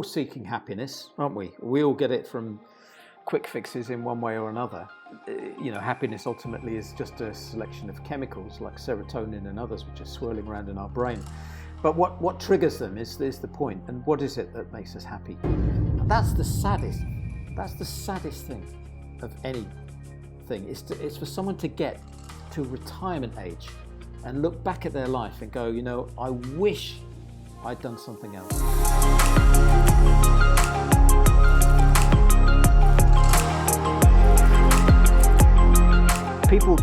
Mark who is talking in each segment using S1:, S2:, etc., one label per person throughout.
S1: all seeking happiness, aren't we? We all get it from quick fixes in one way or another. Happiness ultimately is just a selection of chemicals like serotonin and others which are swirling around in our brain. But what triggers them is the point. And what is it that makes us happy? And that's the saddest thing of anything. It's for someone to get to retirement age and look back at their life and go, I wish I'd done something else. People,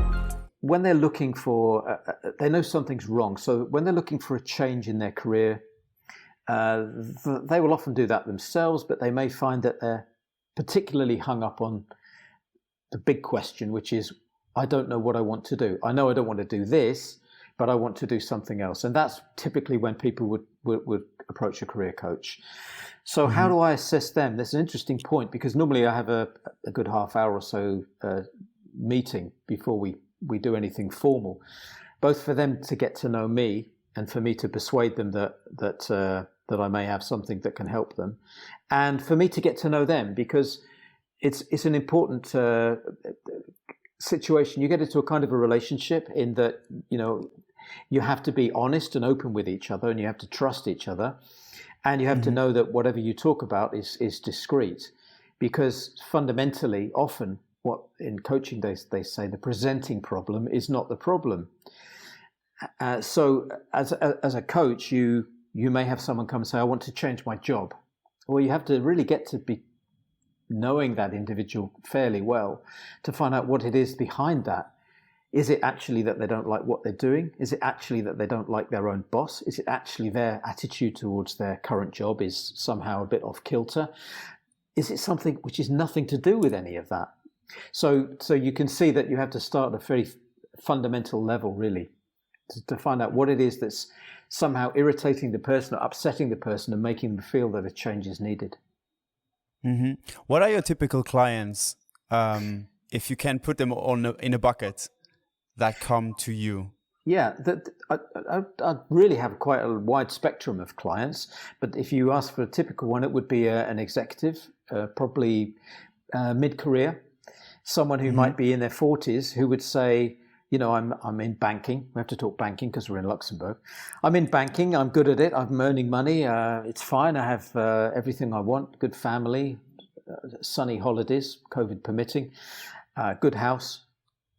S1: when they're looking for, they know something's wrong. So when they're looking for a change in their career, they will often do that themselves, but they may find that they're particularly hung up on the big question, which is, I don't know what I want to do. I know I don't want to do this, but I want to do something else. And that's typically when people would approach a career coach. So how do I assess them? That's an interesting point, because normally I have a good half hour or so meeting before we do anything formal, both for them to get to know me and for me to persuade them that I may have something that can help them, and for me to get to know them, because it's an important situation. You get into a kind of a relationship in that you have to be honest and open with each other, and you have to trust each other, and you have to know that whatever you talk about is discreet, because fundamentally, often what in coaching they say the presenting problem is not the problem. So as a coach, you may have someone come and say, I want to change my job. Well, you have to really get to be knowing that individual fairly well to find out what it is behind that. Is it actually that they don't like what they're doing? Is it actually that they don't like their own boss? Is it actually their attitude towards their current job is somehow a bit off kilter? Is it something which is nothing to do with any of that? So you can see that you have to start at a very fundamental level, really, to find out what it is that's somehow irritating the person or upsetting the person and making them feel that a change is needed.
S2: Mm-hmm. What are your typical clients, if you can put them in a bucket, that come to you?
S1: Yeah, I really have quite a wide spectrum of clients, but if you ask for a typical one, it would be an executive, probably mid-career, someone who might be in their 40s who would say, I'm in banking. We have to talk banking because we're in Luxembourg. I'm in banking. I'm good at it. I'm earning money. It's fine. I have everything I want. Good family, sunny holidays, COVID permitting, good house.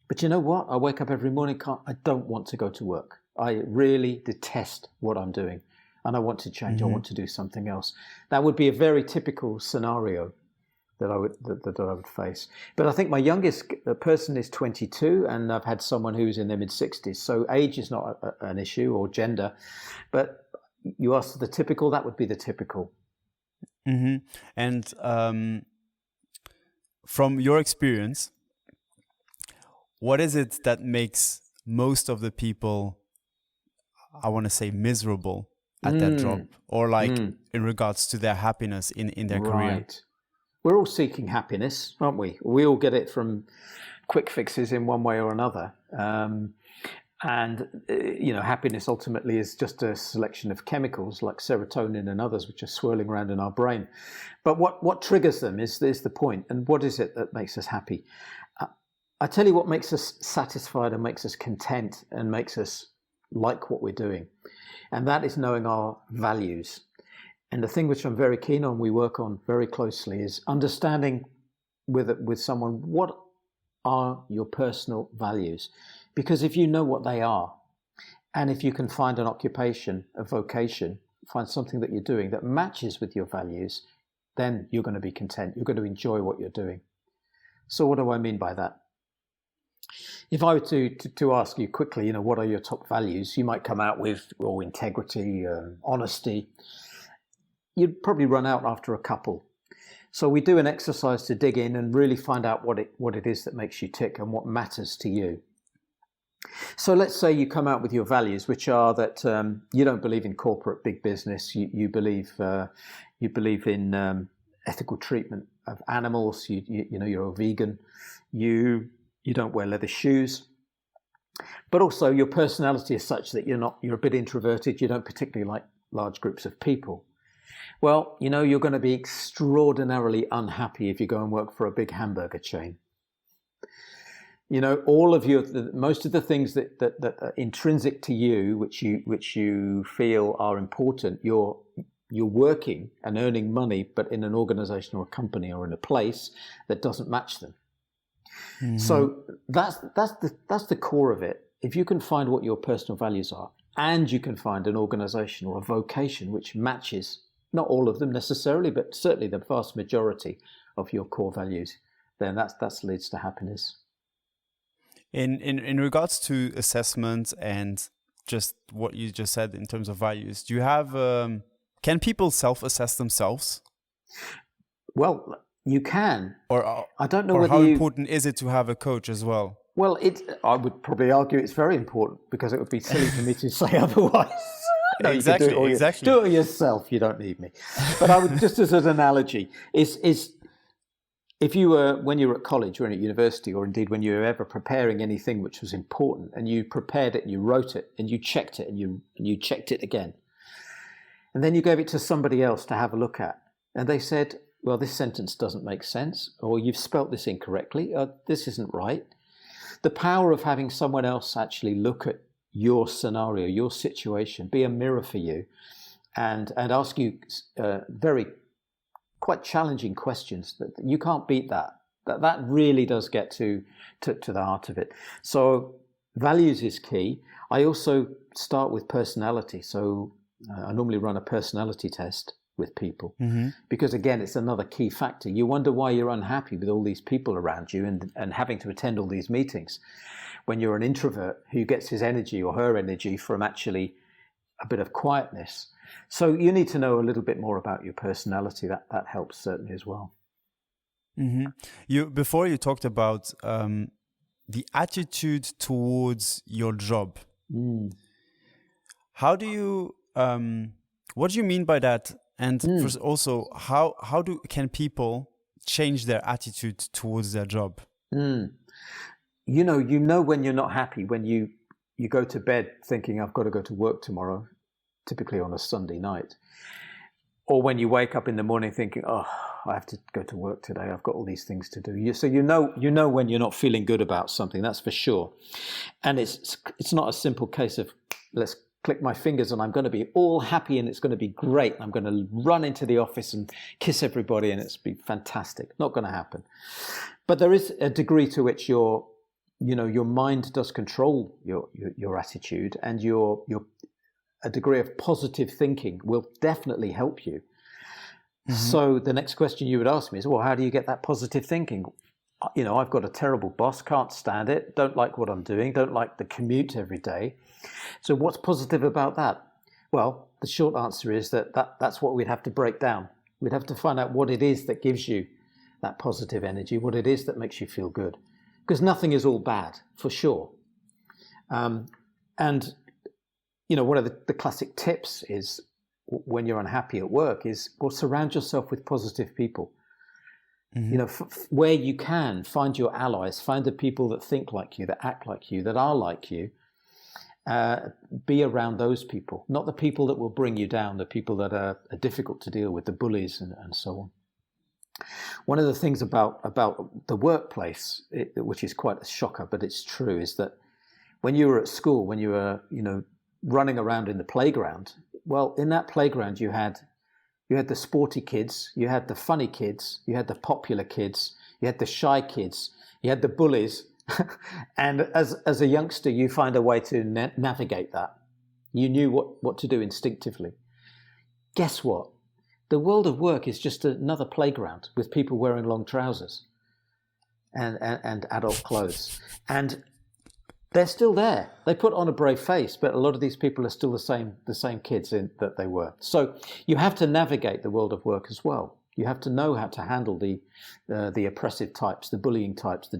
S1: But you know what? I wake up every morning. I don't want to go to work. I really detest what I'm doing, and I want to change. I want to do something else. That would be a very typical scenario that I would face. But I think my youngest person is 22, and I've had someone who's in their mid-60s. So age is not an issue, or gender. But you asked the typical, that would be the typical.
S2: Mm-hmm. And from your experience, what is it that makes most of the people, I want to say, miserable at their job, or in regards to their happiness in their career?
S1: We're all seeking happiness, aren't we? We all get it from quick fixes in one way or another. Happiness ultimately is just a selection of chemicals like serotonin and others which are swirling around in our brain. But what triggers them is the point. And what is it that makes us happy? I tell you what makes us satisfied and makes us content and makes us like what we're doing. And that is knowing our values. And the thing which I'm very keen on, we work on very closely, is understanding with someone, what are your personal values? Because if you know what they are, and if you can find an occupation, a vocation, find something that you're doing that matches with your values, then you're going to be content. You're going to enjoy what you're doing. So what do I mean by that? If I were to ask you quickly, what are your top values? You might come out with integrity, honesty. You'd probably run out after a couple. So we do an exercise to dig in and really find out what it is that makes you tick and what matters to you. So let's say you come out with your values, which are that you don't believe in corporate big business. You believe in ethical treatment of animals. You're a vegan. You don't wear leather shoes. But also your personality is such that you're a bit introverted. You don't particularly like large groups of people. Well, you're going to be extraordinarily unhappy if you go and work for a big hamburger chain. All of most of the things that are intrinsic to you, which you feel are important, you're working and earning money, but in an organization or a company or in a place that doesn't match them. Mm-hmm. So that's the core of it. If you can find what your personal values are, and you can find an organization or a vocation which matches, not all of them necessarily, but certainly the vast majority of your core values, then that leads to happiness.
S2: In regards to assessment and just what you just said in terms of values, do you have can people self-assess themselves?
S1: Well, you can.
S2: Or
S1: I don't know
S2: or
S1: whether
S2: how important is it to have a coach as well?
S1: Well, I would probably argue it's very important, because it would be silly for me to say otherwise. No,
S2: exactly.
S1: Do it yourself. You don't need me. But I would, just as an analogy, is if you were, when you were at college or at university, or indeed when you were ever preparing anything which was important, and you prepared it and you wrote it and you checked it and you checked it again, and then you gave it to somebody else to have a look at, and they said, well, this sentence doesn't make sense, or you've spelt this incorrectly, or this isn't right. The power of having someone else actually look at your scenario, your situation, be a mirror for you, and ask you very quite challenging questions, that you can't beat that really does get to the heart of it. So values is key. I also start with personality. So I normally run a personality test with people, mm-hmm. because again, it's another key factor. You wonder why you're unhappy with all these people around you and having to attend all these meetings, when you're an introvert who gets his energy or her energy from actually a bit of quietness. So you need to know a little bit more about your personality. That helps certainly as well.
S2: Mm-hmm. Before you talked about the attitude towards your job. Mm. How do you? What do you mean by that? And first also, how can people change their attitude towards their job?
S1: You know when you're not happy, when you go to bed thinking, I've got to go to work tomorrow, typically on a Sunday night, or when you wake up in the morning thinking, oh, I have to go to work today, I've got all these things to do. So you know when you're not feeling good about something, that's for sure. And it's not a simple case of, let's click my fingers and I'm going to be all happy and it's going to be great. I'm going to run into the office and kiss everybody and it's be fantastic. Not going to happen. But there is a degree to which your mind does control your attitude, and a degree of positive thinking will definitely help you. Mm-hmm. So the next question you would ask me is, well, how do you get that positive thinking? I've got a terrible boss, can't stand it, don't like what I'm doing, don't like the commute every day. So what's positive about that? Well, the short answer is that's what we'd have to break down. We'd have to find out what it is that gives you that positive energy, what it is that makes you feel good. Because nothing is all bad, for sure. And one of the classic tips is, when you're unhappy at work, is, well, surround yourself with positive people. Mm-hmm. Where you can, find your allies, find the people that think like you, that act like you, that are like you. Be around those people, not the people that will bring you down, the people that are difficult to deal with, the bullies and so on. One of the things about the workplace, which is quite a shocker, but it's true, is that when you were at school, when you were running around in the playground, well, in that playground you had the sporty kids, you had the funny kids, you had the popular kids, you had the shy kids, you had the bullies. And as a youngster, you find a way to navigate that. You knew what to do instinctively. Guess what? The world of work is just another playground with people wearing long trousers and adult clothes. And they're still there. They put on a brave face, but a lot of these people are still the same kids that they were. So you have to navigate the world of work as well. You have to know how to handle the oppressive types, the bullying types,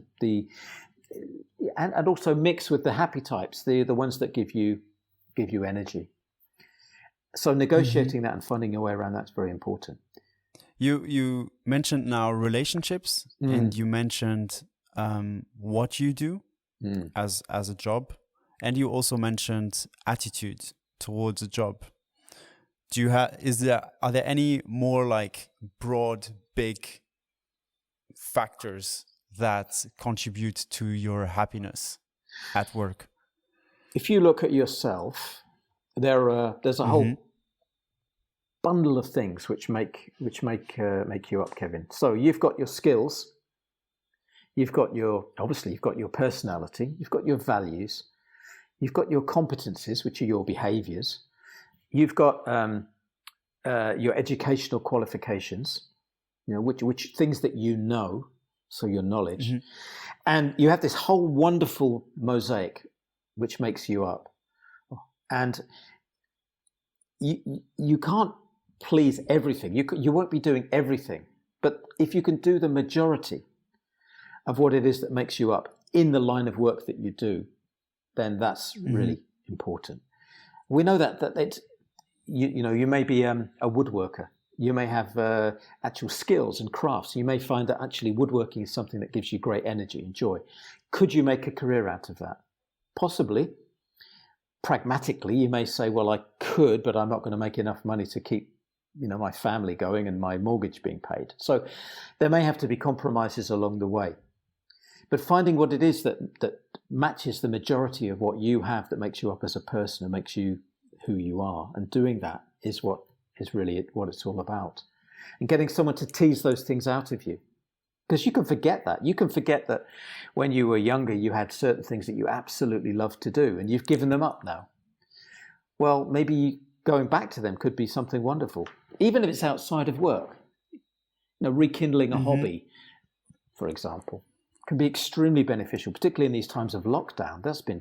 S1: and also mix with the happy types, the ones that give you energy. So negotiating that and finding your way around that's very important.
S2: You mentioned now relationships, and you mentioned what you do as a job, and you also mentioned attitude towards a job. are there any more like broad, big factors that contribute to your happiness at work?
S1: If you look at yourself, there's a whole bundle of things which make you up, Kevin. So you've got your skills, you've got your personality, you've got your values, you've got your competencies, which are your behaviors, you've got your educational qualifications, which things that so your knowledge, and you have this whole wonderful mosaic which makes you up, and you can't please everything. You won't be doing everything, but if you can do the majority of what it is that makes you up in the line of work that you do, then that's really important. We know that it's, you may be a woodworker. You may have actual skills and crafts. You may find that actually woodworking is something that gives you great energy and joy. Could you make a career out of that? Possibly. Pragmatically, you may say, well, I could, but I'm not going to make enough money to keep my family going and my mortgage being paid. So there may have to be compromises along the way. But finding what it is that matches the majority of what you have, that makes you up as a person and makes you who you are, and doing that is what is really what it's all about. And getting someone to tease those things out of you. Because you can forget that. You can forget that when you were younger, you had certain things that you absolutely loved to do, and you've given them up now. Well, maybe going back to them could be something wonderful, even if it's outside of work. Rekindling a hobby, for example, can be extremely beneficial, particularly in these times of lockdown. That's been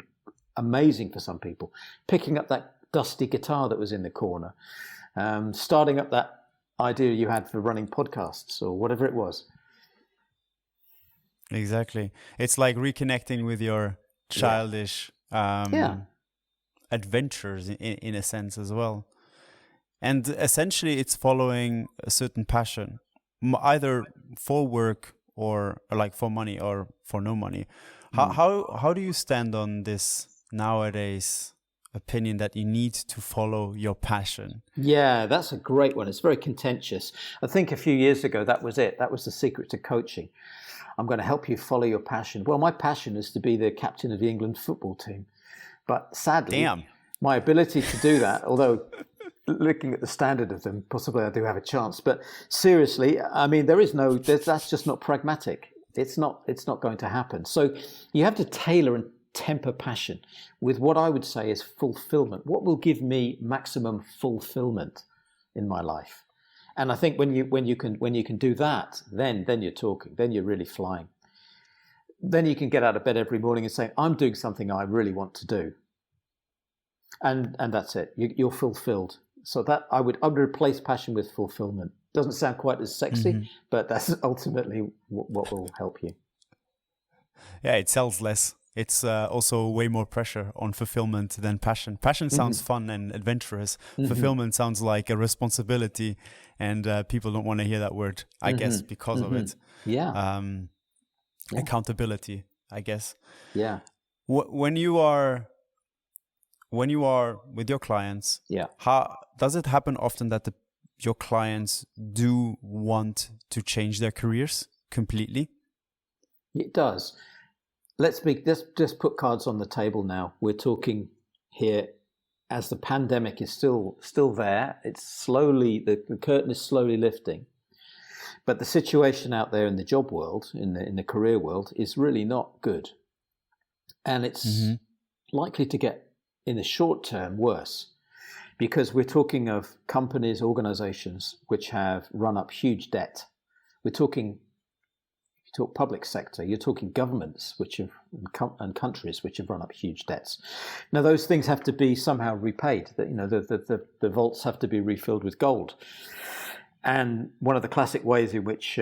S1: amazing for some people. Picking up that dusty guitar that was in the corner, starting up that idea you had for running podcasts or whatever it was.
S2: Exactly. It's like reconnecting with your childish adventures in a sense as well. And essentially it's following a certain passion, either for work or like for money or for no money. How do you stand on this nowadays opinion that you need to follow your passion? Yeah,
S1: that's a great one. It's very contentious. I think a few years ago that was it. That was the secret to coaching. I'm going to help you follow your passion. Well, my passion is to be the captain of the England football team. But sadly, my ability to do that, although looking at the standard of them, possibly I do have a chance. But seriously, I mean, that's just not pragmatic. It's not going to happen. So you have to tailor and temper passion with what I would say is fulfillment. What will give me maximum fulfillment in my life? And I think when you can do that, then you're talking. Then you're really flying. Then you can get out of bed every morning and say, I'm doing something I really want to do. And that's it. You're fulfilled. So that I would replace passion with fulfillment. Doesn't sound quite as sexy, but that's ultimately what will help you.
S2: Yeah, it sells less. It's also way more pressure on fulfillment than passion. Passion sounds fun and adventurous. Fulfillment sounds like a responsibility, and people don't want to hear that word, I guess, because of it.
S1: Yeah.
S2: Accountability, I guess.
S1: Yeah.
S2: When you are with your clients, how does it happen often that your clients do want to change their careers completely?
S1: It does. Let's just put cards on the table now. We're talking here as the pandemic is still there. It's slowly, the curtain is slowly lifting. But the situation out there in the job world, in the career world, is really not good. And it's likely to get, in the short term, worse. Because we're talking of companies, organizations, which have run up huge debt. We're talking, if you talk public sector, you're talking governments and countries which have run up huge debts. Now, those things have to be somehow repaid. The vaults have to be refilled with gold. And one of the classic ways in which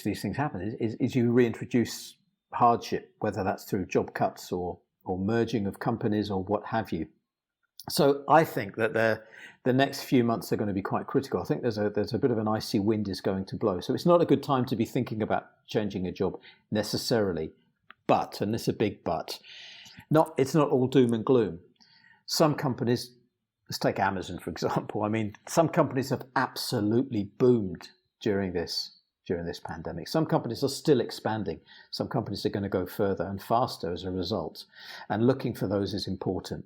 S1: these things happen is you reintroduce hardship, whether that's through job cuts or merging of companies or what have you. So I think that the next few months are going to be quite critical. I think there's a bit of an icy wind is going to blow. So it's not a good time to be thinking about changing a job necessarily. But, and this is a big but, it's not all doom and gloom. Some companies let's take Amazon, for example. I mean, some companies have absolutely boomed during this pandemic. Some companies are still expanding. Some companies are going to go further and faster as a result. And looking for those is important.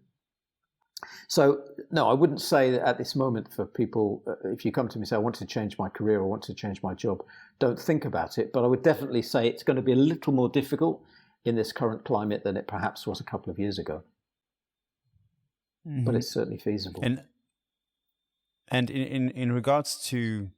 S1: So, no, I wouldn't say that at this moment for people, if you come to me and say, I want to change my career or I want to change my job, don't think about it. But I would definitely say it's going to be a little more difficult in this current climate than it perhaps was a couple of years ago. Mm-hmm. But it's certainly feasible.
S2: And in regards to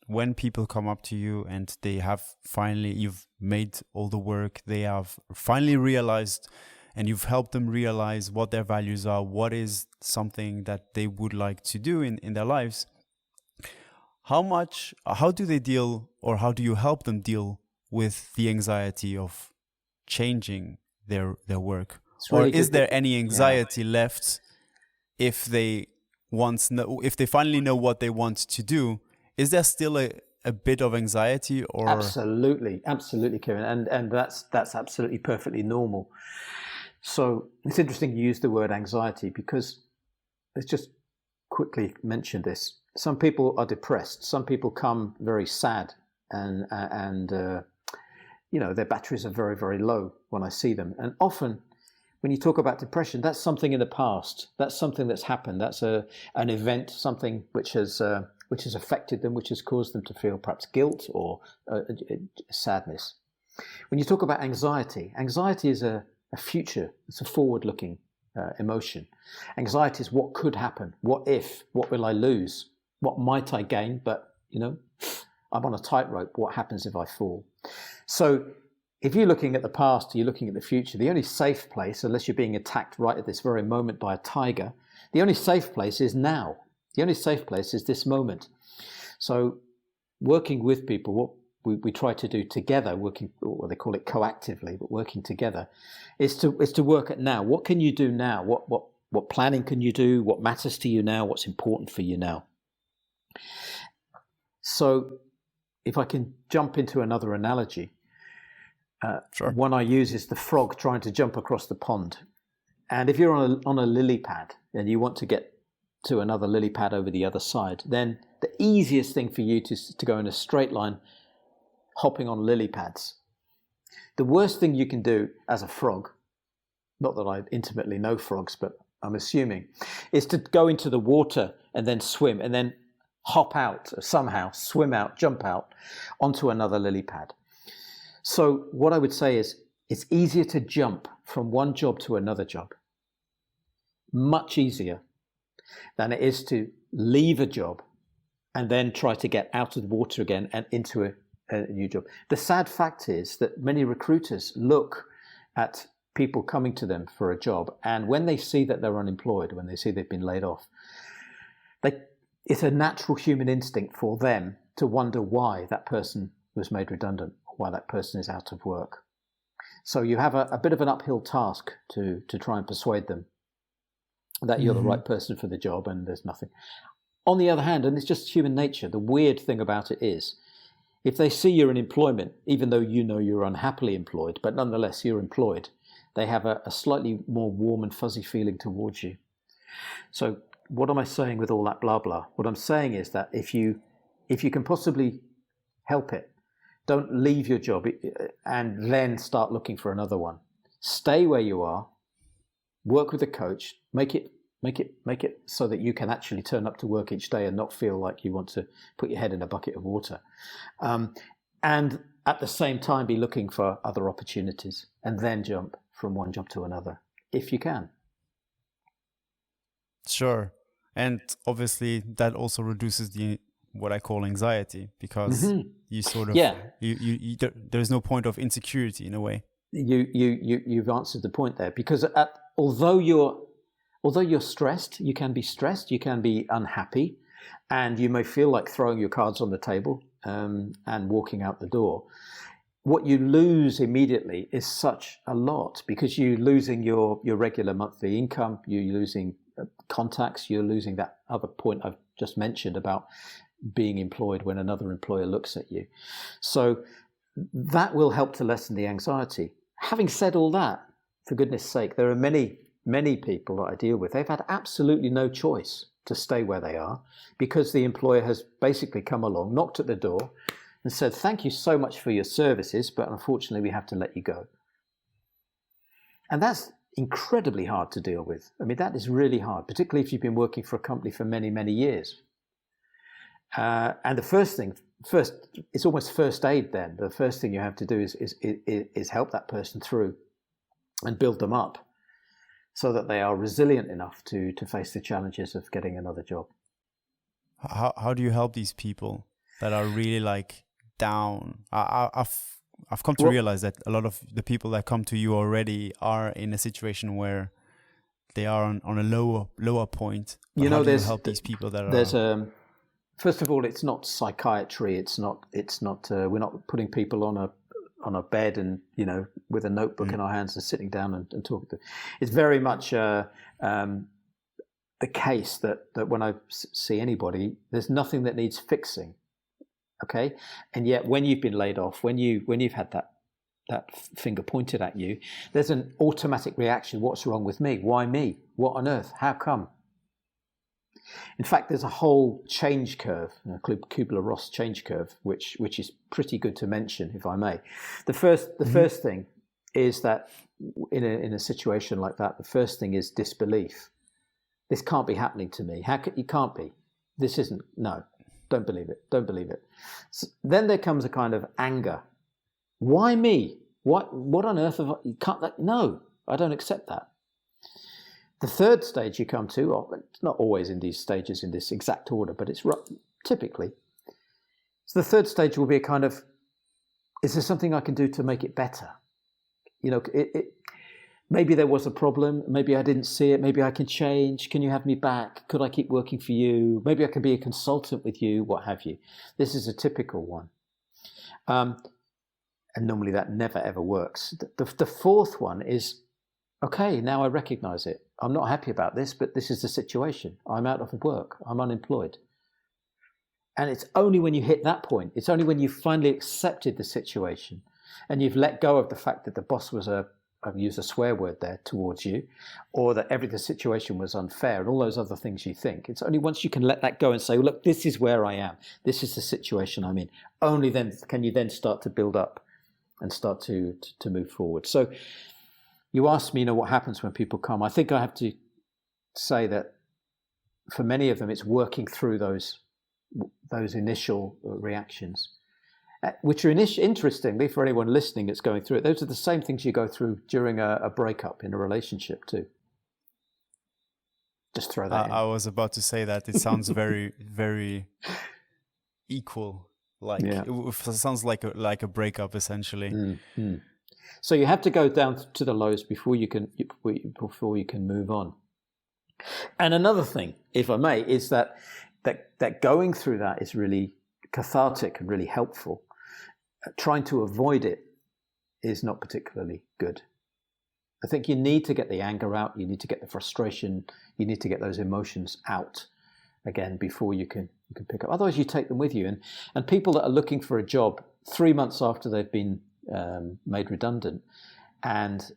S2: when people come up to you and they have finally, you've made all the work, they have finally realized and you've helped them realize what their values are, what is something that they would like to do in their lives, how do they deal, or how do you help them deal with the anxiety of changing their work? Really, or is there any anxiety left if they finally know what they want to do? Is there still a bit of anxiety? Or
S1: absolutely, Kieran, and that's absolutely perfectly normal. So it's interesting you use the word anxiety, because let's just quickly mention this. Some people are depressed. Some people come very sad, and their batteries are very, very low when I see them. And often, when you talk about depression, that's something in the past. That's something that's happened. That's an event, something which has affected them, which has caused them to feel perhaps guilt or sadness. When you talk about anxiety is a future. It's a forward-looking emotion. Anxiety is what could happen. What if? What will I lose? What might I gain? But, I'm on a tightrope. What happens if I fall? So if you're looking at the past, you're looking at the future, the only safe place, unless you're being attacked right at this very moment by a tiger, the only safe place is now. The only safe place is this moment. So working with people, what we try to do together, working, or they call it coactively, but working together, is to work at now. What can you do now? What planning can you do? What matters to you now? What's important for you now? So if I can jump into another analogy,
S2: sure.
S1: One I use is the frog trying to jump across the pond. And if you're on a lily pad and you want to get to another lily pad over the other side, then the easiest thing for you to go in a straight line, hopping on lily pads. The worst thing you can do as a frog, not that I intimately know frogs, but I'm assuming, is to go into the water and then swim and then hop out, somehow swim out, jump out onto another lily pad. So what I would say is it's easier to jump from one job to another job. Much easier than it is to leave a job and then try to get out of the water again and into a new job. The sad fact is that many recruiters look at people coming to them for a job, and when they see that they're unemployed, when they see they've been laid off, it's a natural human instinct for them to wonder why that person was made redundant, why that person is out of work. So you have a bit of an uphill task to try and persuade them that you're the right person for the job and there's nothing. On the other hand, and it's just human nature, the weird thing about it is, if they see you're in employment, even though you know you're unhappily employed, but nonetheless you're employed, they have a slightly more warm and fuzzy feeling towards you. So what am I saying with all that blah, blah? What I'm saying is that if you can possibly help it, don't leave your job and then start looking for another one. Stay where you are, work with a coach, make it so that you can actually turn up to work each day and not feel like you want to put your head in a bucket of water. And at the same time, be looking for other opportunities and then jump from one job to another, if you can.
S2: Sure. And obviously that also reduces what I call anxiety, because you sort of, you there's no point of insecurity in a way.
S1: You've answered the point there, because although you're stressed, you can be unhappy, and you may feel like throwing your cards on the table and walking out the door. What you lose immediately is such a lot, because you're losing your regular monthly income, you're losing contacts, you're losing that other point I've just mentioned about being employed when another employer looks at you. So that will help to lessen the anxiety. Having said all that, for goodness sake, there are many many people that I deal with, they've had absolutely no choice to stay where they are because the employer has basically come along, knocked at the door and said, thank you so much for your services, but unfortunately we have to let you go. And that's incredibly hard to deal with. I mean, that is really hard, particularly if you've been working for a company for many, many years. And the first, it's almost first aid then. The first thing you have to do is help that person through and build them up so that they are resilient enough to face the challenges of getting another job.
S2: How do you help these people that are really like down? I've come to realize that a lot of the people that come to you already are in a situation where they are on a lower point. But how do you help these people that are?
S1: First of all, it's not psychiatry. It's not. We're not putting people on a bed and with a notebook in our hands and sitting down and talking to them. It's very much the case that when I see anybody, there's nothing that needs fixing. Okay, and yet when you've been laid off, when you've had that finger pointed at you, there's an automatic reaction. What's wrong with me? Why me? What on earth? How come? In fact, there's a whole change curve, Kubler-Ross change curve, which is pretty good to mention, if I may. The first thing is that in a situation like that, the first thing is disbelief. This can't be happening to me. You can't be. This isn't. No, don't believe it. Don't believe it. So then there comes a kind of anger. Why me? What on earth have you can't? No, I don't accept that. The third stage you come to, it's not always in these stages in this exact order, but it's typically. So the third stage will be a kind of, is there something I can do to make it better? Maybe there was a problem. Maybe I didn't see it. Maybe I can change. Can you have me back? Could I keep working for you? Maybe I can be a consultant with you, what have you. This is a typical one. And normally that never, ever works. The fourth one is, okay, now I recognize it. I'm not happy about this, but this is the situation. I'm out of work. I'm unemployed. And it's only when you hit that point, it's only when you've finally accepted the situation and you've let go of the fact that the boss was I've used a swear word there, towards you, or that the situation was unfair and all those other things you think. It's only once you can let that go and say, well, look, this is where I am. This is the situation I'm in. Only then can you then start to build up and start to move forward. So you asked me, what happens when people come. I think I have to say that for many of them, it's working through those initial reactions, which are interestingly, for anyone listening that's going through it, those are the same things you go through during a breakup in a relationship too. Just throw that in.
S2: I was about to say that. It sounds very, very equal. It sounds like a breakup, essentially.
S1: Mm-hmm. So you have to go down to the lows before you can move on. And another thing, if I may, is that going through that is really cathartic and really helpful. Trying to avoid it is not particularly good. I think you need to get the anger out. You need to get the frustration. You need to get those emotions out again before you can pick up. Otherwise, you take them with you. And people that are looking for a job 3 months after they've been made redundant, and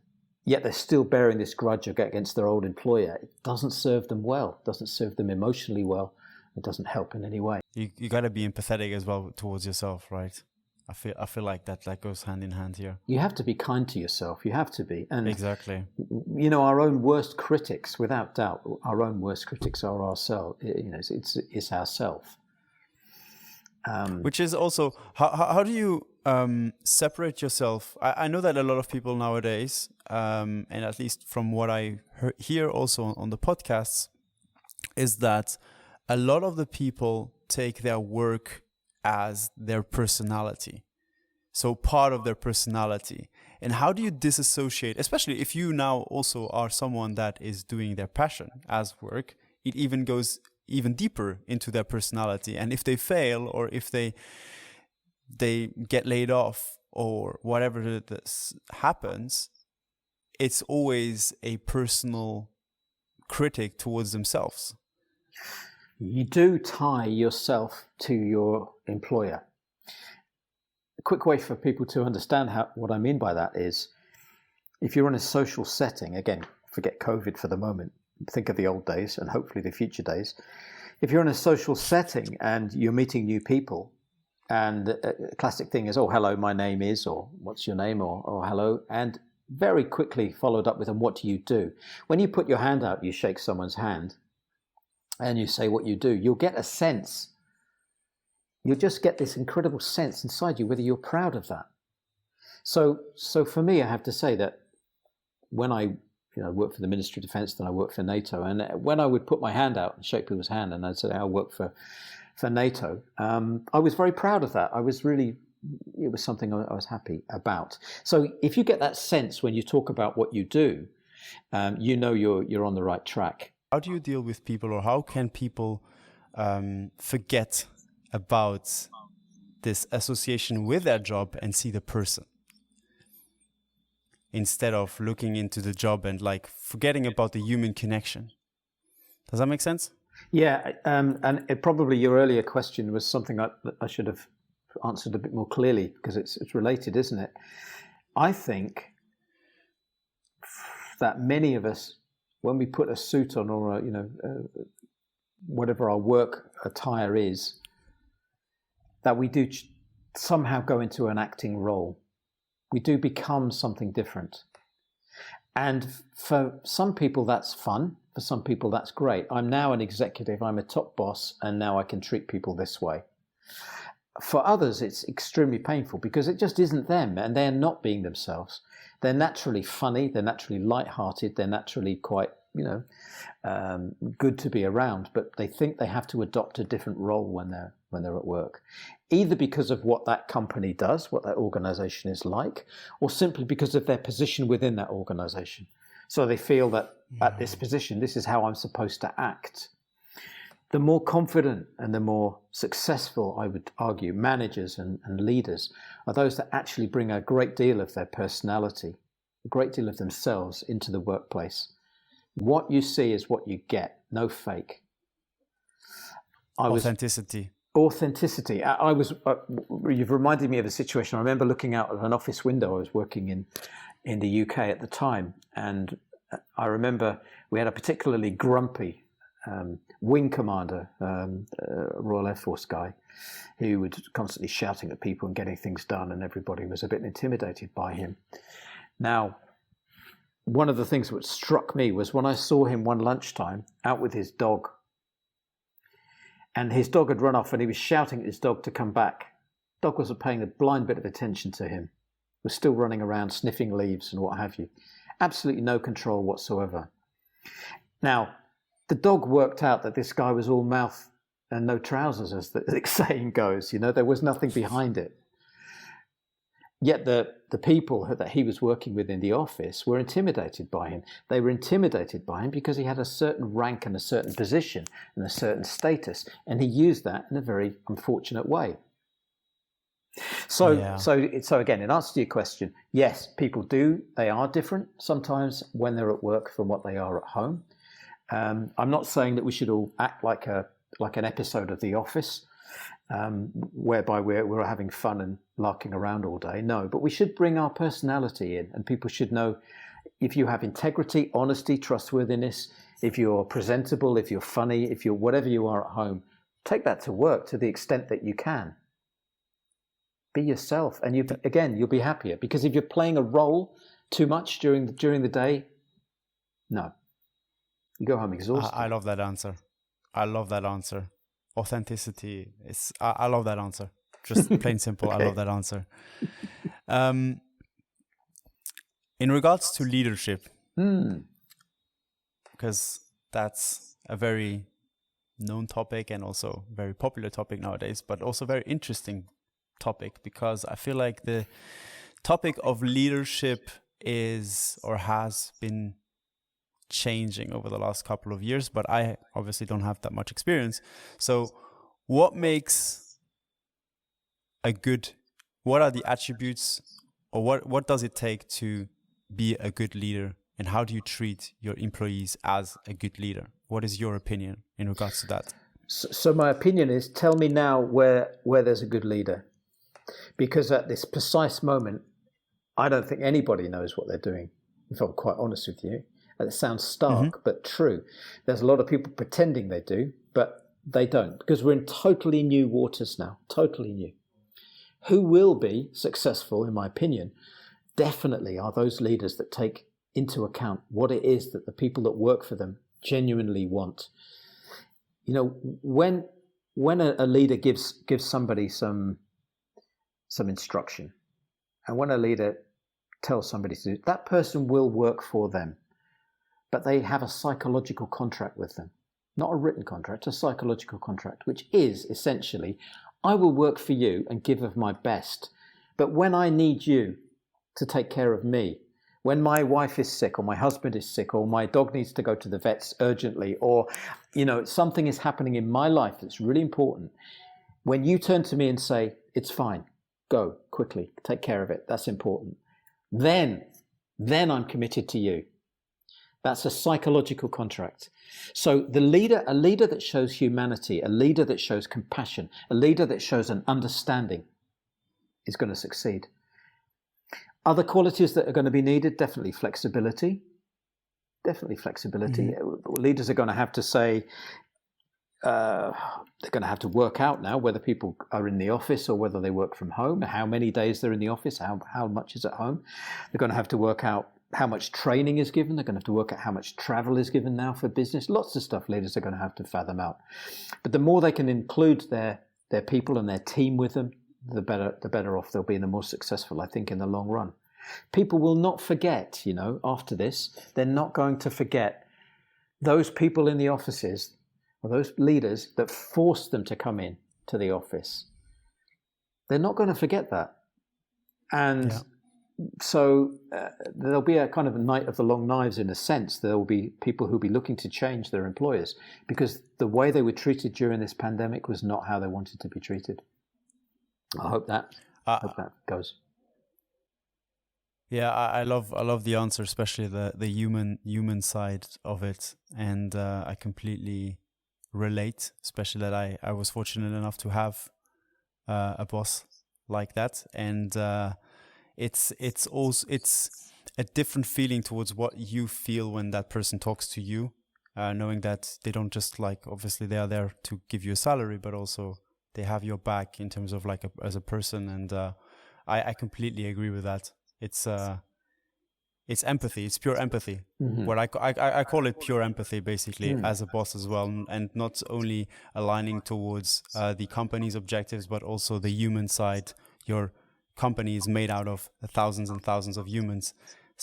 S1: yet they're still bearing this grudge against their old employer, it doesn't serve them well. It doesn't serve them emotionally well. It doesn't help in any way.
S2: You got to be empathetic as well towards yourself, right? I feel like that goes hand in hand here.
S1: You have to be kind to yourself. You have to be. And
S2: exactly.
S1: Our own worst critics, without doubt, our own worst critics are ourselves. It's ourself.
S2: Which is also how do you separate yourself? I know that a lot of people nowadays, and at least from what I hear also on the podcasts, is that a lot of the people take their work as their personality. So part of their personality. And how do you disassociate, especially if you now also are someone that is doing their passion as work, it even goes even deeper into their personality. And if they fail, or if they get laid off, or whatever this happens, it's always a personal critic towards themselves.
S1: You do tie yourself to your employer. A quick way for people to understand what I mean by that is, if you're in a social setting, again, forget COVID for the moment, think of the old days and hopefully the future days. If you're in a social setting and you're meeting new people, and a classic thing is, oh, hello, my name is, or what's your name, or hello, and very quickly followed up with, and what do you do? When you put your hand out, you shake someone's hand, and you say what you do, you'll get a sense. You'll just get this incredible sense inside you, whether you're proud of that. So for me, I have to say that when I worked for the Ministry of Defence, then I worked for NATO, and when I would put my hand out and shake people's hand, and I'd say I work for NATO, I was very proud of that. It was something I was happy about. So if you get that sense when you talk about what you do, you're on the right track.
S2: How do you deal with people, or how can people forget about this association with their job and see the person, instead of looking into the job and like forgetting about the human connection? Does that make sense?
S1: Yeah, and probably your earlier question was something I should have answered a bit more clearly, because it's related, isn't it? I think that many of us, when we put a suit on, or whatever our work attire is, that we do somehow go into an acting role. We do become something different. And for some people, that's fun. For some people, that's great. I'm now an executive, I'm a top boss, and now I can treat people this way. For others, it's extremely painful because it just isn't them, and they're not being themselves. They're naturally funny, they're naturally lighthearted, they're naturally quite, good to be around, but they think they have to adopt a different role when they're at work, either because of what that company does, what that organization is like, or simply because of their position within that organization. So they feel that at this position, this is how I'm supposed to act. The more confident and the more successful, I would argue, managers and leaders are those that actually bring a great deal of their personality, a great deal of themselves into the workplace. What you see is what you get, no fake.
S2: Authenticity.
S1: You've reminded me of a situation. I remember looking out of an office window. I was working in the UK at the time, and I remember we had a particularly grumpy wing commander, Royal Air Force guy, who was constantly shouting at people and getting things done, and everybody was a bit intimidated by him. Now, one of the things that struck me was when I saw him one lunchtime out with his dog, and his dog had run off, and he was shouting at his dog to come back. The dog wasn't paying a blind bit of attention to him. He was still running around sniffing leaves and what have you. Absolutely no control whatsoever. Now, the dog worked out that this guy was all mouth and no trousers, as the saying goes. There was nothing behind it. Yet the people that he was working with in the office were intimidated by him. They were intimidated by him because he had a certain rank and a certain position and a certain status, and he used that in a very unfortunate way. So again, in answer to your question, yes, people do. They are different sometimes when they're at work from what they are at home. I'm not saying that we should all act like an episode of The Office, whereby we're having fun and larking around all day. No, but we should bring our personality in, and people should know if you have integrity, honesty, trustworthiness, if you're presentable, if you're funny, if you're whatever you are at home, take that to work to the extent that you can. Be yourself, and you'll be happier. Because if you're playing a role too much during the day, no, you go home exhausted.
S2: I love that answer. Authenticity is. I love that answer. Just plain simple. Okay. I love that answer. In regards to leadership, because that's a very known topic and also very popular topic nowadays, but also very interesting topic, because I feel like the topic of leadership is or has been changing over the last couple of years, but I obviously don't have that much experience. So what are the attributes, or what does it take to be a good leader, and how do you treat your employees as a good leader? What is your opinion in regards to that?
S1: So my opinion is, tell me now where there's a good leader. Because at this precise moment, I don't think anybody knows what they're doing, if I'm quite honest with you. It sounds stark, but true. There's a lot of people pretending they do, but they don't, because we're in totally new waters now, totally new. Who will be successful, in my opinion, definitely are those leaders that take into account what it is that the people that work for them genuinely want. You know, when a leader gives somebody some instruction, and when a leader tells somebody to do it, that person will work for them, but they have a psychological contract with them, not a written contract, a psychological contract, which is essentially, I will work for you and give of my best, but when I need you to take care of me, when my wife is sick or my husband is sick or my dog needs to go to the vets urgently, or, you know, something is happening in my life that's really important, when you turn to me and say, it's fine, go quickly, take care of it, that's important, then I'm committed to you. That's a psychological contract. So a leader that shows humanity, a leader that shows compassion, a leader that shows an understanding is going to succeed. Other qualities that are going to be needed, definitely flexibility. Definitely flexibility. Leaders are going to have to say, they're going to have to work out now whether people are in the office or whether they work from home, how many days they're in the office, how much is at home. They're going to have to work out how much training is given. They're going to have to work out how much travel is given now for business. Lots of stuff leaders are going to have to fathom out. But the more they can include their people and their team with them, the better off they'll be and the more successful, I think, in the long run. People will not forget, you know, after this, they're not going to forget those people in the offices or those leaders that forced them to come in to the office. They're not going to forget that. And so there'll be a kind of a night of the long knives in a sense. There will be people who'll be looking to change their employers because the way they were treated during this pandemic was not how they wanted to be treated. I hope that goes.
S2: Yeah, I love the answer, especially the human side of it, and I completely relate. Especially that I was fortunate enough to have a boss like that, and it's a different feeling towards what you feel when that person talks to you, knowing that they don't just obviously they are there to give you a salary, but also they have your back in terms of as a person, and I completely agree with that. It's empathy. It's pure empathy. What I call it pure empathy, basically, as a boss as well, and not only aligning towards the company's objectives, but also the human side. Your company is made out of thousands and thousands of humans,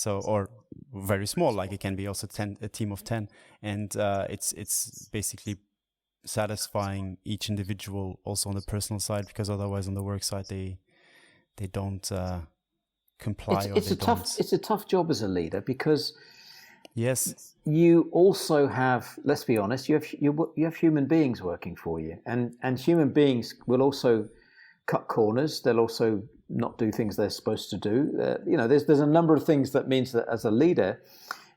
S2: or very small, it can be also a team of 10, and it's basically satisfying each individual also on the personal side, because otherwise on the work side they don't comply.
S1: It's a tough job as a leader, because
S2: yes,
S1: you also have, let's be honest, you have human beings working for you, and human beings will also cut corners. They'll also not do things they're supposed to do. There's a number of things that means that as a leader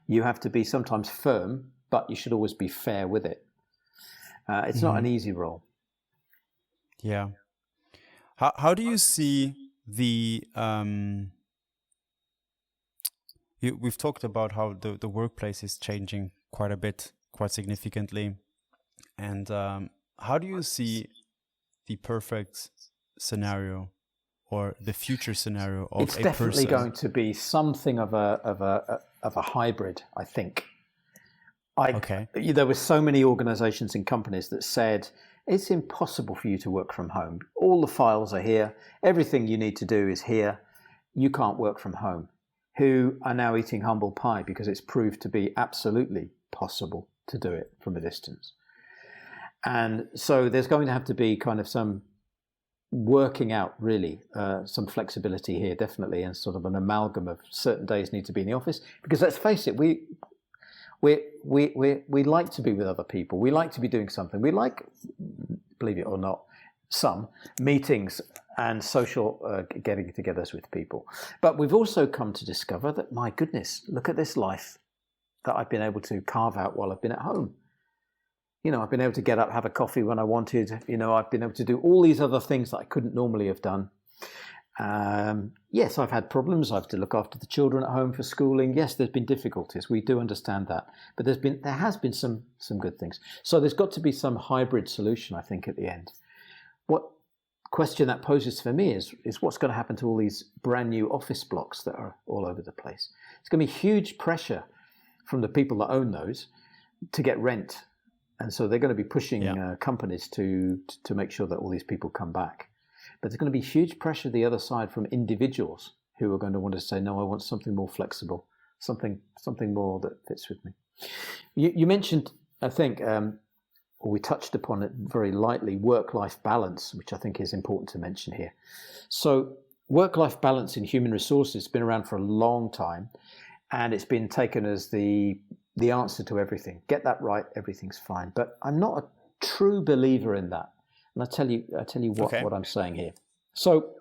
S1: you have to be sometimes firm, but you should always be fair with it. It's not an easy role.
S2: Yeah. How do you see the we've talked about how the workplace is changing quite a bit, quite significantly, and how do you see the perfect scenario or the future scenario of a person? It's
S1: definitely going to be something of a hybrid, I think. There were so many organizations and companies that said it's impossible for you to work from home. All the files are here. Everything you need to do is here. You can't work from home. Who are now eating humble pie because it's proved to be absolutely possible to do it from a distance. And so there's going to have to be kind of some working out, really, some flexibility here, definitely, and sort of an amalgam of certain days need to be in the office. Because let's face it, we like to be with other people. We like to be doing something. We like, believe it or not, some meetings and social getting togethers with people. But we've also come to discover that, my goodness, look at this life that I've been able to carve out while I've been at home. I've been able to get up, have a coffee when I wanted. I've been able to do all these other things that I couldn't normally have done. Yes, I've had problems. I have to look after the children at home for schooling. Yes, there's been difficulties. We do understand that, but there has been some good things. So there's got to be some hybrid solution, I think, at the end. What question that poses for me is what's going to happen to all these brand new office blocks that are all over the place? It's going to be huge pressure from the people that own those to get rent, and so they're going to be pushing companies to make sure that all these people come back. But there's going to be huge pressure the other side from individuals who are going to want to say, no, I want something more flexible, something more that fits with me. You mentioned, I think, or we touched upon it very lightly, work-life balance, which I think is important to mention here. So work-life balance in human resources has been around for a long time, and it's been taken as the answer to everything. Get that right, everything's fine. But I'm not a true believer in that. And I'll tell you what I'm saying here. So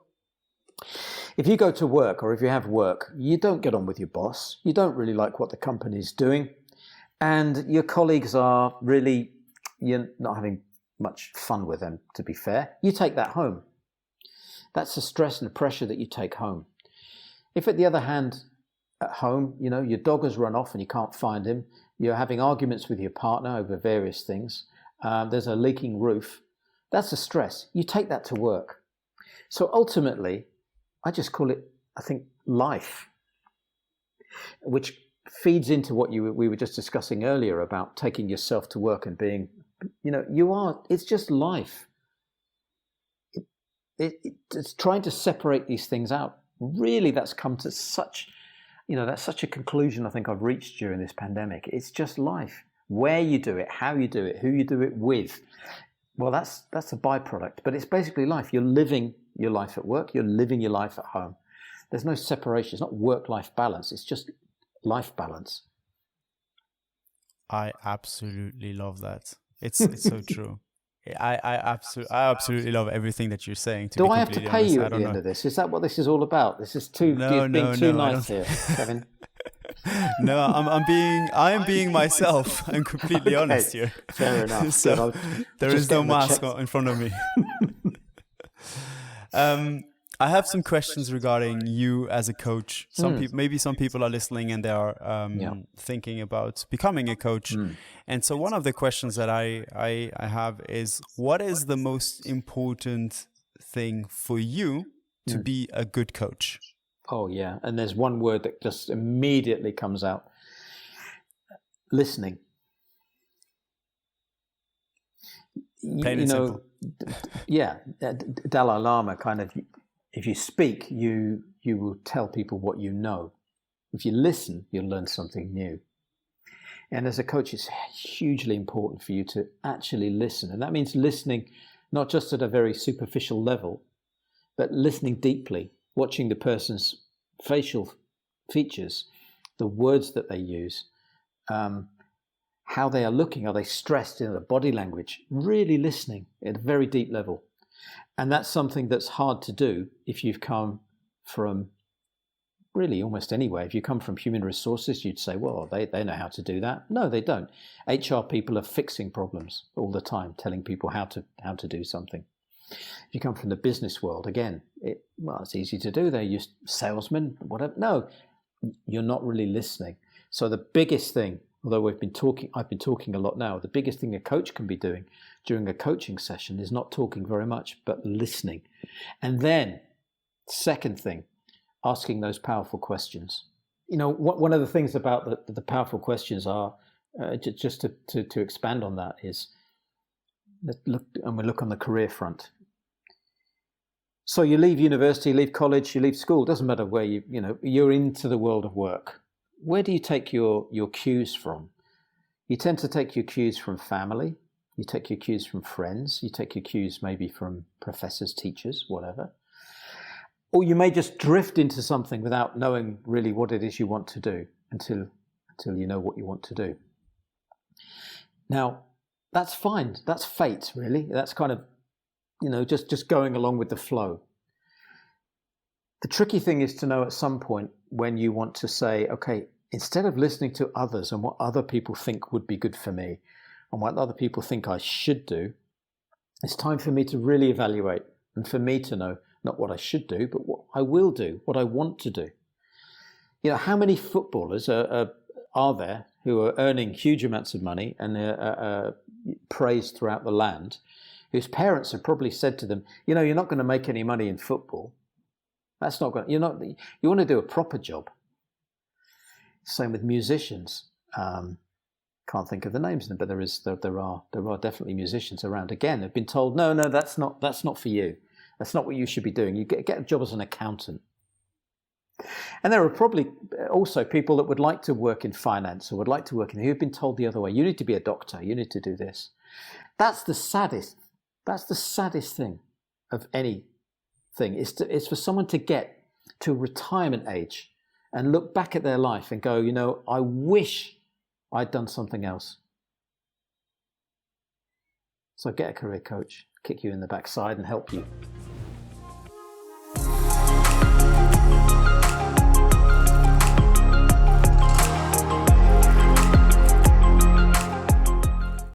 S1: if you go to work, or if you have work, you don't get on with your boss. You don't really like what the company's doing. And your colleagues are really, you're not having much fun with them, to be fair. You take that home. That's the stress and the pressure that you take home. If, at the other hand, at home, your dog has run off and you can't find him, you're having arguments with your partner over various things, there's a leaking roof, that's a stress. You take that to work. So ultimately, I just call it, I think, life, which feeds into what we were just discussing earlier about taking yourself to work and being, it's just life. It's trying to separate these things out. Really, that's come to such a conclusion I think I've reached during this pandemic. It's just life. Where you do it, how you do it, who you do it with. Well, that's a byproduct, but it's basically life. You're living your life at work. You're living your life at home. There's no separation. It's not work-life balance. It's just life balance.
S2: I absolutely love that. It's so true. I absolutely love everything that you're saying.
S1: Do I have to pay you at the end of this? Is that what this is all about? This is being too nice here, Kevin.
S2: No, I am being myself. I'm completely honest here.
S1: Fair enough.
S2: So there is no mask in front of me. I have some questions regarding you as a coach. Maybe some people are listening and they are thinking about becoming a coach. And so one of the questions that I have is, what is the most important thing for you to be a good coach?
S1: Oh, yeah. And there's one word that just immediately comes out. Listening.
S2: Plain and simple.
S1: Yeah. Dalai Lama kind of, if you speak, you will tell people what you know. If you listen, you'll learn something new. And as a coach, it's hugely important for you to actually listen. And that means listening not just at a very superficial level, but listening deeply, watching the person's facial features, the words that they use, how they are looking. Are they stressed in the body language? Really listening at a very deep level. And that's something that's hard to do if you've come from really almost anywhere. If you come from human resources, you'd say, well, they know how to do that. No, they don't. HR people are fixing problems all the time, telling people how to do something. If you come from the business world, again, it's easy to do. They're used salesmen, whatever. No, you're not really listening. So the biggest thing, although I've been talking a lot now, the biggest thing a coach can be doing during a coaching session is not talking very much, but listening. And then, second thing, asking those powerful questions. One of the things about the powerful questions are, just to expand on that, is we look on the career front. So you leave university, you leave college, you leave school. Doesn't matter where you're into the world of work. Where do you take your cues from? You tend to take your cues from family. You take your cues from friends. You take your cues maybe from professors, teachers, whatever. Or you may just drift into something without knowing really what it is you want to do until you know what you want to do. Now, that's fine. That's fate, really. That's kind of, just going along with the flow. The tricky thing is to know at some point when you want to say, okay, instead of listening to others and what other people think would be good for me and what other people think I should do, it's time for me to really evaluate and for me to know, Not what I should do, but what I will do, what I want to do. You know, how many footballers are there who are earning huge amounts of money and are praised throughout the land, whose parents have probably said to them, you know, you're not going to make any money in football. That's not going. You want to do a proper job. Same with musicians. Can't think of the names of them, but there are definitely musicians around. Again, have been told, no, that's not for you. That's not what you should be doing. You get a job as an accountant. And there are probably also people that would like to work in finance or would like to work in, who've been told the other way. You need to be a doctor. You need to do this. That's the saddest thing of anything. It's for someone to get to retirement age and look back at their life and go, you know, I wish I'd done something else. So get a career coach, kick you in the backside and help you.